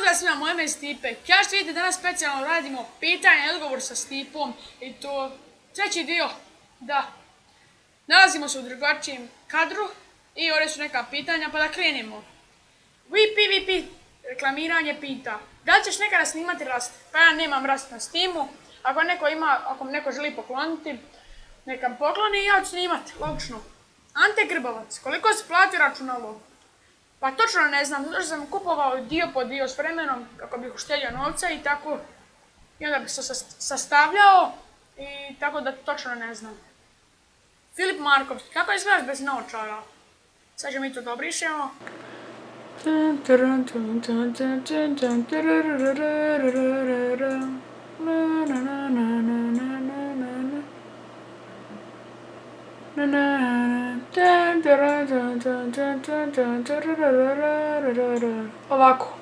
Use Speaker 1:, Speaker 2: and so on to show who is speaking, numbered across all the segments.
Speaker 1: Pozdrav svima, moje ime je Stipe. Kao što vidite, danas specijalno radimo pitanje i odgovor sa Stipom. I to treći dio, da. Nalazimo se u drugačijem kadru i ovdje su neka pitanja, pa da krenemo. VP reklamiranje pita, da li ćeš nekada snimati rast? Pa ja nemam rast na Steamu. Ako mi neko želi pokloniti, neka mi pokloni i ja ću snimati, logično. Ante Grbavac, koliko si platio računalo? Pa točno ne znam, zato što sam kupovao dio po dio s vremenom kako bih uštedio novca i tako. I onda bih se sastavljao i tako da točno ne znam. Filip Marković, kako izgledaš bez naočara? Sad ćemo mi to dobrišemo. Ovako.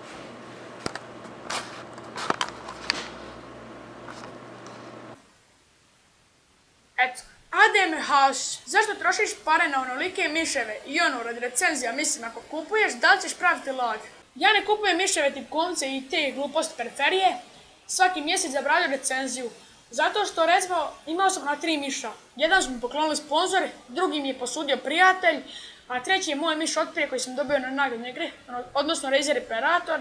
Speaker 1: Eto, Adem Haš, zašto trošiš pare na onolike miševe? I ono, radi recenzija, mislim, ako kupuješ, da li ćeš praviti lag? Ja ne kupujem miševe tip konce i te gluposti periferije, svaki mjesec zabravljam recenziju. Zato što, recimo, imao sam na 3 miša. Jedan su mi poklonili sponzor, drugi mi je posudio prijatelj, a treći je moj miš otprije koji sam dobio na nagradnoj igri, odnosno Razer Imperator,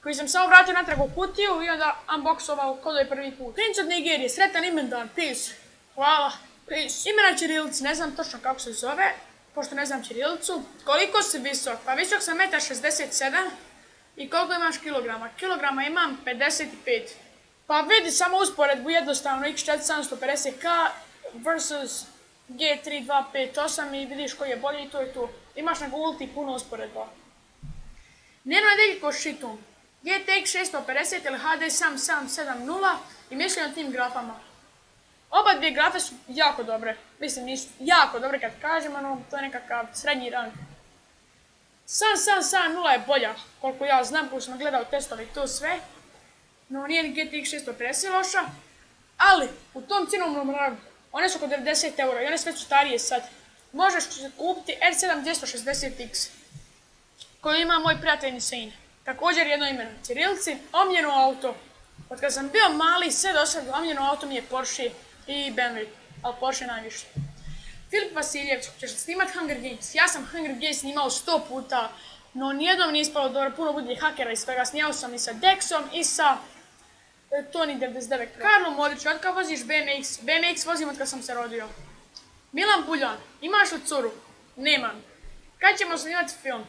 Speaker 1: koji sam samo vratio natrag u kutiju i onda unboxovao kod je prvi put. Princ od Nigerije, sretan imendan, peace. Hvala, peace. Ime na ćirilici, ne znam točno kako se zove, pošto ne znam ćirilicu. Koliko si visok? Pa visok sam 1,67 m i koliko imaš kilograma? Kilograma imam 55. Pa vidi samo usporedbu jednostavno X4750K vs G3258 i vidiš koji je bolji i to je to. Imaš na Google puno usporedba. Neno Nedeljko Šitum, GTX 650 ili HD 7770 i mislim o tim grafama. Oba dvije grafe su jako dobre, mislim nisu jako dobre kad kažem, no to je nekakav srednji rang. 7770 je bolja, koliko ja znam, koliko sam gledao testove i to sve. No nije ni GTX 650 loša, ali u tom cijenovnom rangu one su oko 90 € i one sve su starije sad. Možeš kupiti R7 260X koju ima moj prijatelj Insane. Također jedno ime na ćirilici, omljeno auto. Od kada sam bio mali, sve do sad omljeno auto mi je Porsche i BMW, ali Porsche najviše. Filip Vasiljević, ćeš snimati Hunger Games? Ja sam Hunger Games snimao 100 puta, no nijednom nije ispalo dobro, puno bude hakera i svega. Snimao sam i sa Dexom i sa Tony 99. Karlo Modrić, od kada voziš BMX? BMX vozim od kada sam se rodio. Milan Buljan, imaš li curu? Nemam. Kad ćemo snimati film?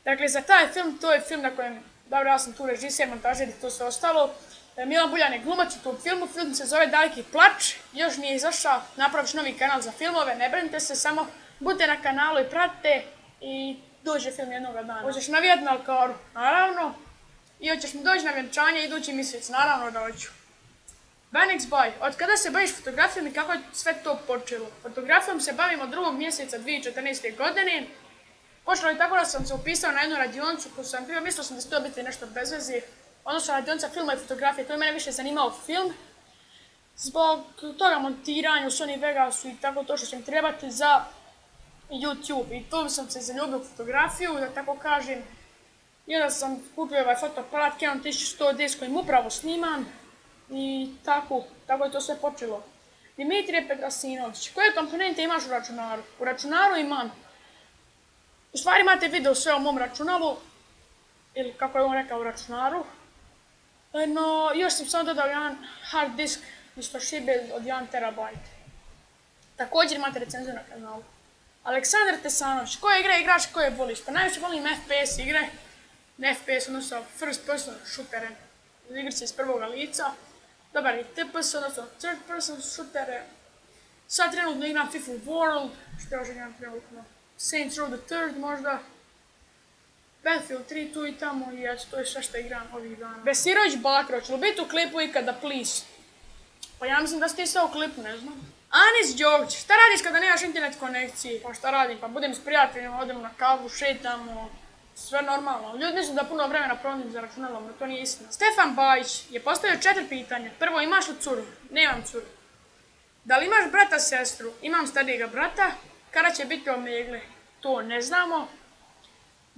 Speaker 1: Dakle, za taj film, to je film na kojem, dobro, ja sam tu režiser, montažer i to sve ostalo. Milan Buljan je glumac u tom filmu, film se zove Daleki plač, još nije izašao, napraviš novi kanal za filmove, ne brinite se, samo budite na kanalu i pratite i dođe film jednoga dana. Hoćeš navijati na Alkaru, naravno, i hoćeš mi doći na vjenčanje idući mjesec, naravno da hoću. Banex Boy, od kada se baviš fotografijom i kako je sve to počelo? Fotografijom se bavim od 2. mjeseca 2014. godine. Počelo je tako da sam se upisao na jednu radionicu koju sam bio, mislio sam da će to biti nešto bez veze. Odnosno radionica filma i fotografije, to je mene više zanimao film. Zbog toga montiranja u Sony Vegasu i tako to što će mi trebati za YouTube. I tu sam se zaljubio u fotografiju, da tako kažem. I onda sam kupio ovaj fotoaparat Canon 1100D s kojim upravo snimam. I tako je to sve počelo. Dimitrije Petrasinović, koje komponente imaš u računaru? U računaru imam. U stvari imate video sve o mom računalu, ili kako je on rekao u računaru. No, još sam samo dodao jedan hard disk, isto šibe od 1 TB. Također imate recenziju na kanalu. Aleksandar Tesanović, koje igre igraš, koje voliš? Pa najviše volim FPS igre. Ne FPS, odnosno first person shootere. Igrice iz prvoga lica. Dobar i TPS, odnosno third person shootere. Sad trenutno igram FIFA World, što još igram trenutno. Saints Row the Third možda. Battlefield 3 tu i tamo i to je sve što igram ovih dana. Besirović Bakrović, li biti u klipu ikada, please? Pa ja mislim da ste sve u klipu, ne znam. Anis Đović, šta radiš kada nemaš internet konekcije? Pa šta radim? Pa budem s prijateljima, odemo na kavu, šetamo, sve normalno. Ljudi misle da puno vremena provodim za računalom, no to nije istina. Stefan Bajić je postavio 4 pitanja. Prvo, imaš li curu? Nemam curu. Da li imaš brata, sestru? Imam starijega brata. Kada će biti omegle? To ne znamo.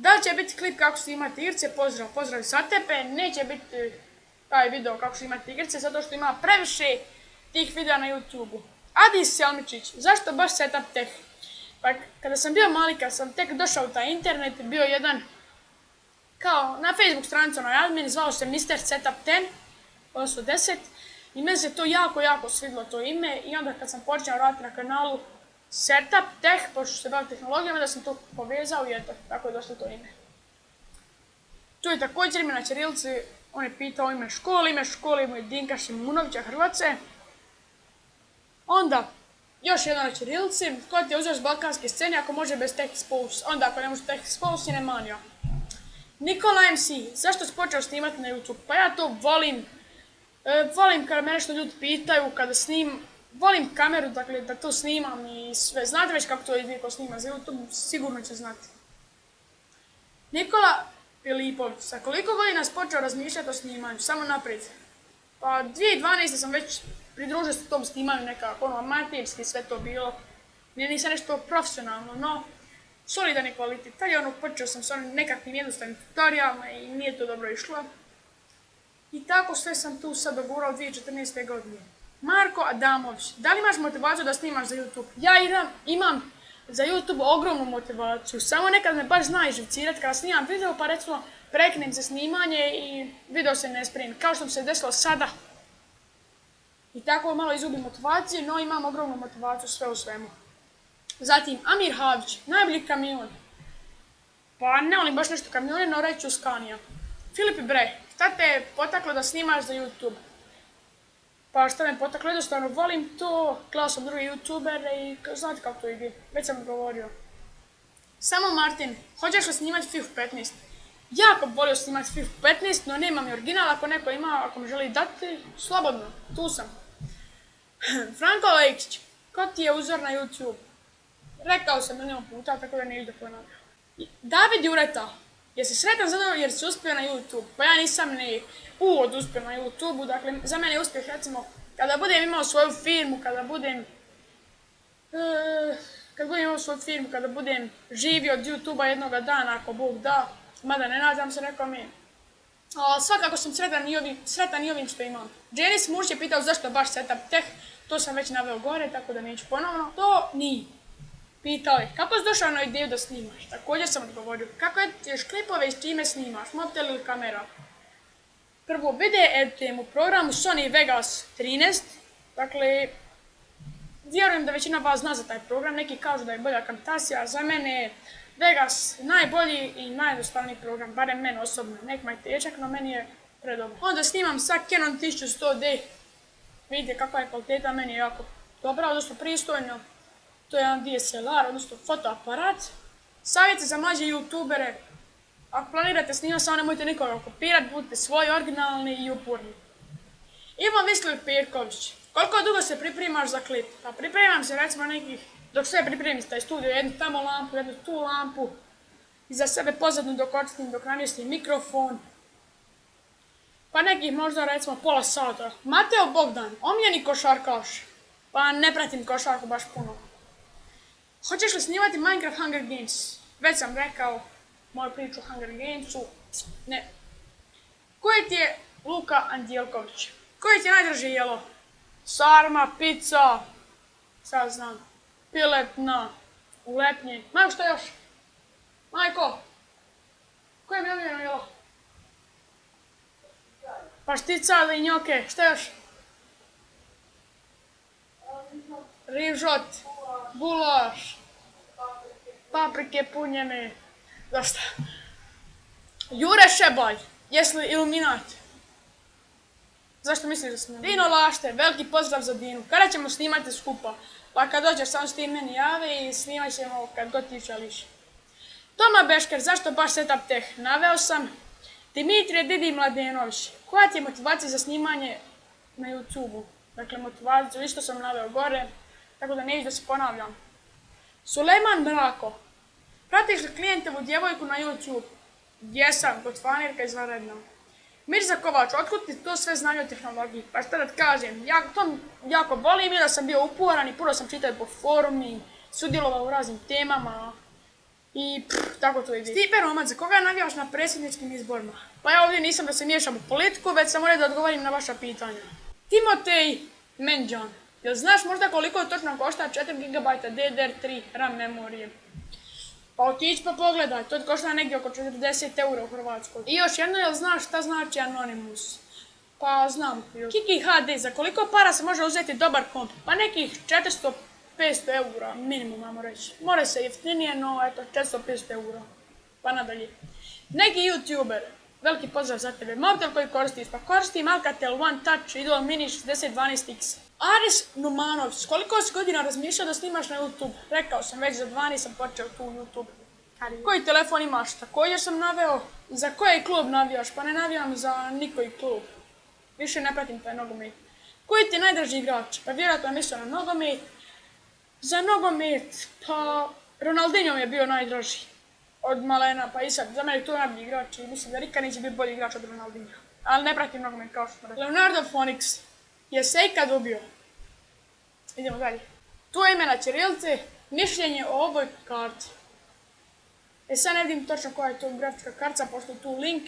Speaker 1: Da li će biti klip kako snimati igrice, pozdrav sa tebe, neće biti taj video kako snimati igrice, zato što ima previše tih videa na YouTube-u. Adis Selmičić, zašto baš Setup Tech? Pa kada sam bio mali, kada sam tek došao u taj internet, bio jedan, kao na Facebook stranicu na admin, zvao se Mr. Setup 10, odnosno 10, i meni se to jako svidilo to ime, i onda kad sam počeo raditi na kanalu Setup Tech, pošto se bavim tehnologijama, da sam to povezao i eto, tako je došlo to ime. Tu je također ime na ćirilici, on je pitao ime škole mu je Dinka Šimunovića Hrvace. Onda, još jedan na ćirilici, ko ti je uzeo s balkanske scene ako može bez Tech Expose, onda ako ne može Tech Expose je Nemanija. Nikola MC, zašto si počeo snimati na YouTube? Pa ja to volim. Volim kada me nešto ljudi pitaju, kada volim kameru, dakle da to snimam i sve. Znate već kako to ide ko snima za YouTube, sigurno će znati. Nikola Filipović, sa koliko godina si počeo razmišljati o snimanju? Samo naprijed. Pa 2012. sam već pridružio se tom snimanju nekako, amaterski sve to bilo. Nisam nešto profesionalno, no solidan je kvalitet. Tad je počeo sam s onim nekakvim jednostavnim tutorijalima i nije to dobro išlo. I tako sve sam tu sad dogurao 2014. godine. Marko Adamović, da li imaš motivaciju da snimaš za YouTube? Ja imam za YouTube ogromnu motivaciju, samo nekad me baš zna živcirati kada snimam video pa recimo prekinem za snimanje i video se ne spremim, kao što mi se desilo sada. I tako malo izgubim motivaciju, no imam ogromnu motivaciju sve u svemu. Zatim, Amir Havić, najbolji kamion. Pa ne volim baš nešto kamione, no reću Scania. Filip Bre, šta te je potaklo da snimaš za YouTube? Pa šta me potaklo, jednostavno volim to, gledao sam drugi youtubere i znate kako to ide, već sam govorio. Samo Martin, hoćeš li snimati FIFA 15? Jako volio snimati FIFA 15, no nemam i original, ako neko ima, ako mi želi dati, slobodno, tu sam. Franko Lekić, ko ti je uzor na YouTube? Rekao sam milion puta, tako da neću da ponavljam. David Jureta, jesi sretan zato jer si uspio na YouTube? Pa ja nisam ni uspio na YouTube-u, dakle za mene je uspjeh recimo kada budem imao svoju firmu, kada budem živio od YouTube-a jednoga dana, ako Bog da, mada ne nadam se nekome. Svakako sam sretan i ovim što imam. Janis Murš je pitao zašto baš Setup Tech, to sam već naveo gore, tako da neću ponovno. To nije. Pitao je, kako si došao na ideju da snimaš? Također sam odgovorio, kako edituješ klipove i s čime snimaš, mobitel ili kamera? Prvo, video editujem u programu Sony Vegas 13, dakle, vjerujem da većina vas zna za taj program, neki kažu da je bolja kamtacija, za mene je Vegas najbolji i najjednostavniji program, barem meni osobno, nek maj tečak, no meni je predobar. Onda snimam sa Canon 1100D, vidite kakva je kvaliteta, meni je jako dobra, odnosno pristojno. To je jedan DSLR, odnosno fotoaparat. Savjeti za mlađe youtubere, ako planirate snimati, samo nemojte nikoga kopirati, budite svoji, originalni i uporni. Ivan Vislij Perković, koliko dugo se pripremaš za klip? Pa pripremam se recimo nekih, dok sve pripremim taj studio, jednu tamo lampu, jednu tu lampu, iza sebe pozadnu dok očistim, dok namjestim mikrofon. Pa nekih možda recimo pola sata. Mateo Bogdan, omiljeni košarkaš, pa ne pratim košarku baš puno. Hoćeš li snimati Minecraft Hunger Games? Već sam rekao moju priču o Hunger Gamesu. Ne. Koji ti je Luka Andjelković? Koji ti je najdraže jelo? Sarma, pizza, sad znam, piletna, ulepnje. Majko, što još? Majko, koje mi je omiljeno jelo? Paštica ili njoke, što još? Rižot, gulaš, paprike punjene, dosta. Jure Šebaj, jesi li iluminat? Zašto misliš da sam? Dino Lašte, veliki pozdrav za Dinu. Kada ćemo snimati skupa? Pa kad dođeš sam s tim meni jave i snimat ćemo kad god ti želiš. Toma Bešker, zašto baš Setup Tech? Naveo sam. Dimitrije Didi Mladenović, koja ti je motivacija za snimanje na YouTube-u? Dakle, motivaciju, isto sam naveo gore, tako da neću da se ponavljam. Sulejman Mrako, pratiš li klijentevu djevojku na YouTube? Jesam, kod Fanirka izvanredno. Mirza Kovač, otkud ti to sve znanje o tehnologiji? Pa šta da ti kažem, to jako volim i da sam bio uporan i puno sam čitao po forumi, sudjelovao u raznim temama. I tako to ide. Stipe Romac, za koga navijaš na predsjedničkim izborima? Pa ja ovdje nisam da se miješam u politiku, već sam ovdje da odgovorim na vaša pitanja. Timotej Menđan, jel znaš možda koliko točno košta 4 GB DDR3 RAM memorije? Pa otići pa pogledaj, to košta negdje oko 40 € u Hrvatskoj. I još jedno, jel znaš šta znači Anonymous? Pa znam. Kiki HD, za koliko para se može uzeti dobar komp? Pa nekih 400-500 € minimum, mamo reći. More se jeftinije, no eto, 400-500 €. Pa nadalje. Neki YouTuber, veliki pozdrav za tebe. Mobitel koji koristiš? Pa koristim Alcatel One Touch Idol Mini 6012X. Aris Numanović, koliko si godina razmišljao da snimaš na YouTube? Rekao sam, već za 12 sam počeo tu YouTube. Koji telefon imaš? Također sam naveo, za koji klub navijaš? Pa ne navijam za nikoji klub. Više ne pratim taj nogomet. Koji ti je najdraži igrač? Pa vjerojatno je mislio na nogomet. Za nogomet, pa Ronaldinho je bio najdraži. Od malena, pa i sad, za mene je to najbolji igrač i mislim da nikad neće biti bolji igrač od Ronaldinho. Ali ne pratim nogomet kao što rekao. Leonardo Fonix, je se ikad ubio? Idemo dalje. Tu je ime na ćirilici, mišljenje o ovoj karti. Sad ne vidim točno koja je to grafička kartica, pošto je tu link.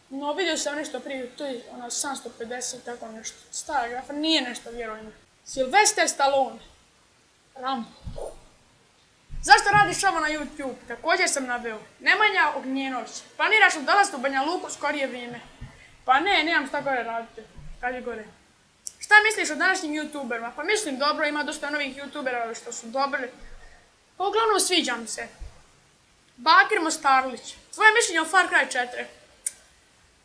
Speaker 1: No vidio sam nešto prije, to je 750, tako nešto. Stara grafa, nije nešto vjerojno. Sylvester Stallone. Rambo. Zašto radiš ovo na YouTube? Također sam naveo. Nemanja Ognjenović. Planiraš li dolaziti u Banja Luku skorije vrijeme? Pa ne, nemam šta gore raditi. Kad je gore. Šta misliš o današnjim YouTuberima? Pa mislim dobro, ima dosta novih YouTubera što su dobri. Pa uglavnom sviđa mi se. Bakir Mostarlić. Tvoje mišljenje o Far Cry 4?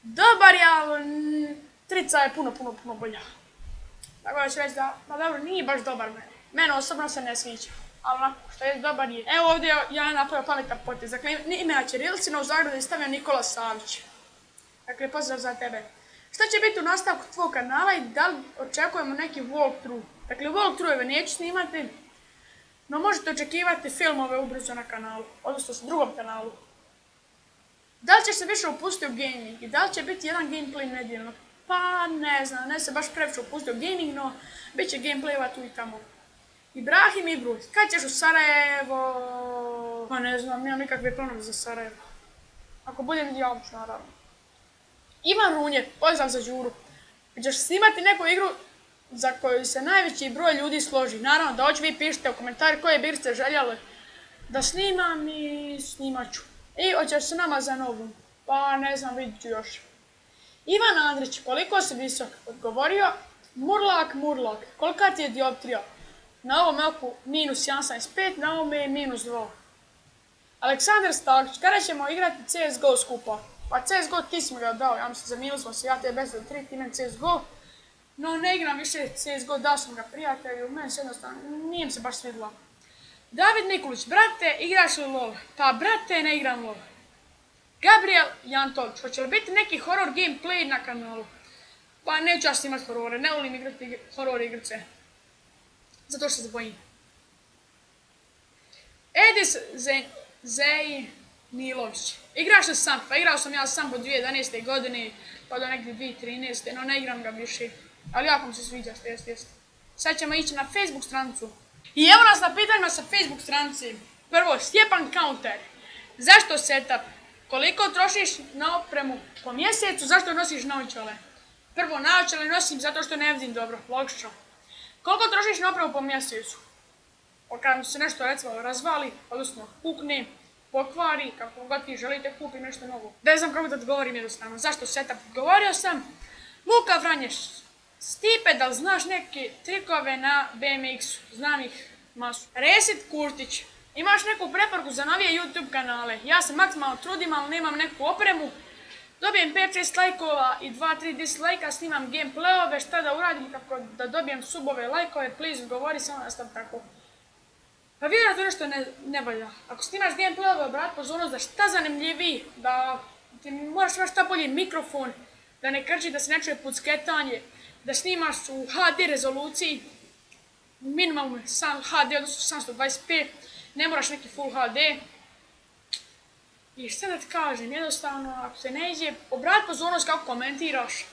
Speaker 1: Dobar je, ali trica je puno bolja. Tako da ću reći da, pa dobro, nije baš dobar meni. Mene osobno se ne sviđa. Ali onako, što je dobar je. Evo ovdje ja napravio pametan potez. Dakle, ime na ćirilici, no u zagradi je stavio Nikola Savić. Dakle, pozdrav za tebe. Šta će biti u nastavku tvojeg kanala i da li očekujemo neki walkthrough? Dakle, walkthroughove neću snimati, no možete očekivati filmove ubrzo na kanalu, odnosno s drugom kanalu. Da li ćeš se više upustiti u gaming i da li će biti jedan gameplay nedjeljno? Pa ne znam, ne se baš previše upustiti u gaming, no bit će gameplayeva tu i tamo. Ibrahim Ibrut, kad ćeš u Sarajevo? Pa ne znam, nemam nikakve planove za Sarajevo. Ako budem javno, naravno. Ivan Runje, pozdrav za Đuru. Ćeš snimati neku igru za koju se najveći broj ljudi složi. Naravno, da hoće vi pišite u komentari koje bi ste željeli da snimam i snimat ću. I hoćeš se nama za novu? Pa ne znam, vidit ću još. Ivan Andrić, koliko si visok? Odgovorio, Murlak, kolika ti je dioptrija? Na ovom oku minus 1,75, na ovome je minus 2. Aleksandar Stalkić, kada ćemo igrati CSGO skupa? Pa CSGO ti si mi ga dao, ja mislim zamijenili smo se, ja te bez 3, ti meni CSGO. No ne igram više CSGO, dao sam ga prijatelju, meni se jednostavno, nije mi se baš svidjela. David Nikolić, brate, igraš li LOL? Pa brate, ne igram LOL. Gabriel Jantović, hoće li biti neki horror gameplay na kanalu? Pa neću ja snimati horore, ne volim igrati horror igrice. Zato što se bojim. Edis Zejnilović, igraš li sam? Pa igrao sam ja sam po 2011. godine, pa do negdje 2013. No ne igram ga više. Ali jako mi se sviđa, jest. Sad ćemo ići na Facebook stranicu. I evo nas na pitanjima sa Facebook stranici. Prvo, Stjepan Counter. Zašto setup? Koliko trošiš na opremu po mjesecu? Zašto nosiš naočale? Prvo, naočale nosim zato što ne vidim dobro, logično. Koliko trošiš na opremu po mjesecu? Kad se nešto recimo razvali, odnosno pukne, pokvari, kako god ti želite kupi nešto novo. Ne znam kako da odgovorim jednostavno. Zašto setup? Govorio sam. Luka Vranješ. Stipe, da li znaš neke trikove na BMX-u? Znam ih masu. Resit Kurtić. Imaš neku preporuku za novije YouTube kanale? Ja se maksimalno trudim, ali nemam neku opremu. Dobijem 5-6 lajkova i 2-3 dislajka, snimam gameplayove, šta da uradim kako da dobijem subove, lajkove, please, govori samo nastav tako. Pa vjerojatno nešto ne valja. Ako snimaš gameplayove, obrat pozornost da šta zanimljiviji, da ti moraš imati šta bolji mikrofon, da ne krči, da se ne čuje pucketanje, da snimaš u HD rezoluciji, minimalno HD, odnosno 720p, ne moraš neki full HD. I šta da ti kažem, jednostavno, ako se ne iđe, obrat pozornost kako komentiraš.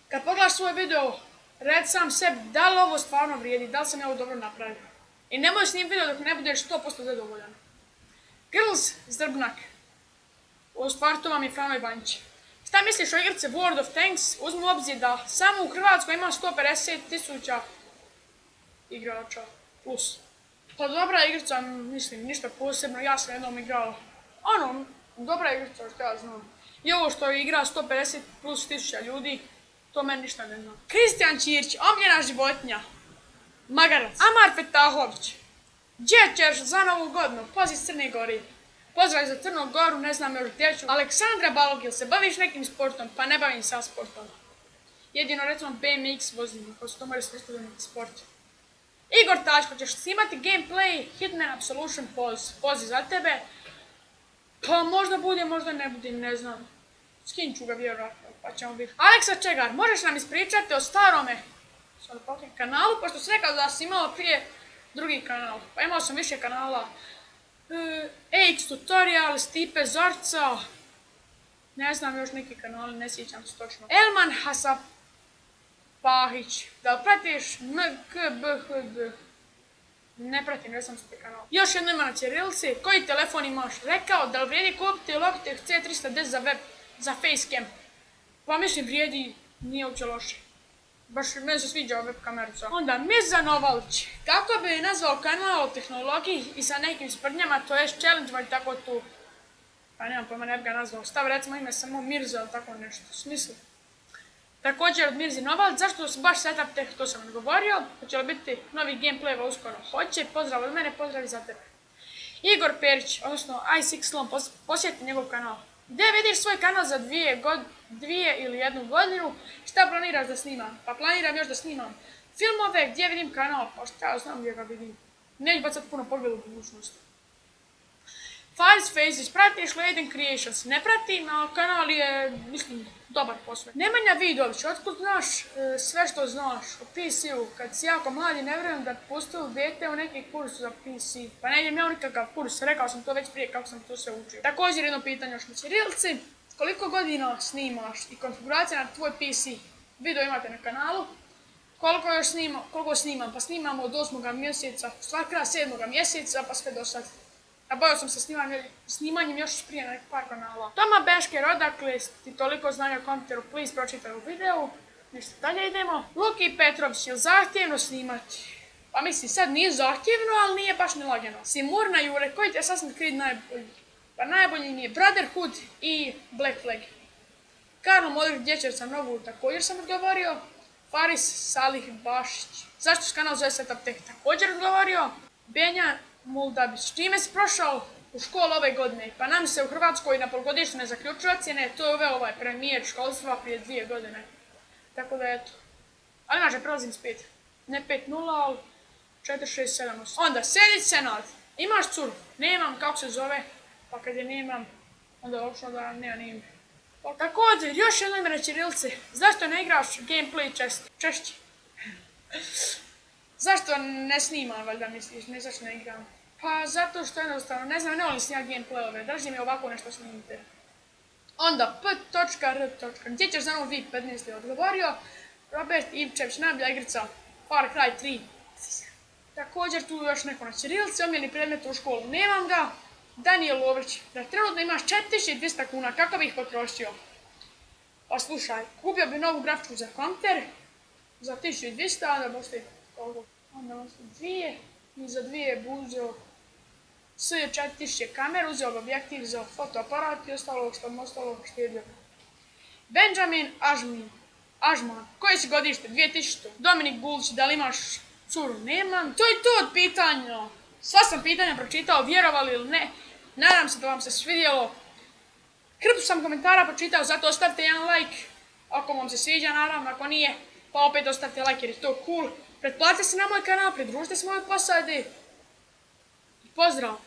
Speaker 1: Kad pogledaš svoj video, red sam sebi da li ovo stvarno vrijedi, da li sam ja ovo dobro napravio. I nemoj s njim video dok ne budeš 100% zadovoljan. Girls Zdrbnak. U stvari to vam je Frano Ivanjić. Šta misliš o igrice World of Tanks? Uzmi u obzir da samo u Hrvatskoj ima 150.000 igrača plus. Pa dobra igrica, mislim, ništa posebno, ja sam jednom igrao. Dobra igrica što ja znam. I ovo što igra 150 plus 1000 ljudi, to meni ništa ne znam. Kristijan Ćirić, omiljena životinja. Magarac. Amar Fetahović. Gdje ćeš za Novu godinu? Pozdrav iz Crne Gore. Pozdrav za Crnu Goru, ne znam još gdje ću. Aleksandra Balog, jel se baviš nekim sportom? Pa ne bavim sa sportom. Jedino recimo BMX vozim, ako se to može svrstati za neki sport. Igor Tačko, ćeš snimati gameplay Hitman Absolution Pulse. Poziv za tebe. Pa možda bude, možda ne bude, ne znam. Skinit ću ga vjerojatno, pa ćemo biti. Aleksa Čegar, možeš nam ispričati o starome kanalu, pošto si rekao da si imao prije drugi kanal. Pa imao sam više kanala. AX Tutorial, Stipe Zorca, ne znam još neki kanali, ne sjećam se točno. Elman Hasapahić, da li pratiš MKBHD? Ne pratim, ne znam ste kanal. Još jedno ima na ćirilici, koji telefon imaš? Rekao, da li vrijedi kupiti Logitech C310 za web, za facecam? Pa mislim vrijedi, nije uopće loše. Baš meni se sviđa web kamerica. Onda Mirza Novalić. Kako bi nazvao kanal o tehnologiji i sa nekim sprdnjama, to je challenge ili tako tu. Pa nemam pojma, ne bi ga nazvao. Stav recimo ime samo Mirza ili tako nešto. Smisli. Također od Mirzi Novalić, zašto se baš setup tech, to sam odgovorio. Hoće li biti novi gameplay uskoro? Hoće, pozdrav od mene, pozdrav i za tebe. Igor Perić, odnosno i6lon, posjeti njegov kanal. Gdje vidiš svoj kanal za 2 ili 1 godinu? Šta planiraš da snimam? Pa planiram još da snimam filmove, gdje vidim kanal? Pa šta ja znam gdje ga vidim. Neću bacat puno pogleda u budućnosti. Faris Faces, pratiš Leiden Creations? Ne pratim, ali kanal je, mislim, dobar posve. Nemanja Vidović, otkud znaš sve što znaš o PC-u? Kad si jako mladi, ne vjerujem da pustili dete u neki kurs za PC. Pa ne idem ja u nikakav kurs, rekao sam to već prije kako sam to sve učio. Također jedno pitanje još na ćirilici. Koliko godina snimaš i konfiguracija na tvoj PC? Video imate na kanalu. Koliko snimam? Pa snimamo od 8. mjeseca, stvar kraja 7. mjeseca, pa sve do sad. A bojao sam se snimanjem još prije na par kanala. Toma Bešker, odakle ti toliko znanja o kompjuteru, please pročitaj u videu. Nešto dalje idemo. Luki Petrović, je li zahtjevno snimati? Pa mislim, sad nije zahtjevno, ali nije baš ni lagano. Simurna Jure, koji ti je Assassin's Creed najbolji? Pa najbolji mi je Brotherhood i Black Flag. Karlo Modrić, Dječer sam novu, također sam odgovorio. Faris Salih Bašić. Zašto se kanal zove Setup Tech? Također odgovorio. Benja Muldabić, čime si prošao u školu ove godine? Pa nam se u Hrvatskoj na polugodištu ne zaključuju ocjene, to je uveo ovaj premijer školstva prije 2 godine. Tako da eto. Ali inače prelazim s 5. Ne 5-0, ali 4-6-7-8. Onda Sedić Senad. Imaš curu? Nemam, kako se zove? Pa kad je nemam, onda je obično da nema ime. Također, još jedno ime na ćirilici. Zašto ne igraš gameplay češće? Zašto ne snimam, valjda misliš, ne zašto ne igram? Pa zato što jednostavno, ne znam, ne volim snimati gameplayove, držim je ovako nešto snimite. Onda p.r. Gdje ćeš za novu VIP 15. odgovorio? Robert Ivčević, najbolja igrica Far Cry 3. Također tu još neko na ćirilici, omiljeni predmet u školu, nemam ga. Daniel Lovrić, da trenutno imaš 4200 kuna, kako bi ih potrošio? Pa slušaj, kupio bi novu grafičku za kompjuter, za 1200, onda postoji koliko? Onda postoji 2, i za 2 bi uzeo sve 4000 kamer, uzeo bi objektiv za fotoaparat i ostalo što mu ostalo štedio. Benjamin Ažman, koje si godište? 2000. Dominik Bulić, da li imaš curu? Nemam. To je to od pitanja. Sva sam pitanja pročitao, vjerovali ili ne. Nadam se da vam se svidjelo. Hrpu sam komentara pročitao, zato ostavite jedan like. Ako vam se sviđa, naravno, ako nije, pa opet ostavite like jer je to cool. Pretplatite se na moj kanal, pridružite se mojoj posadi. Pozdrav!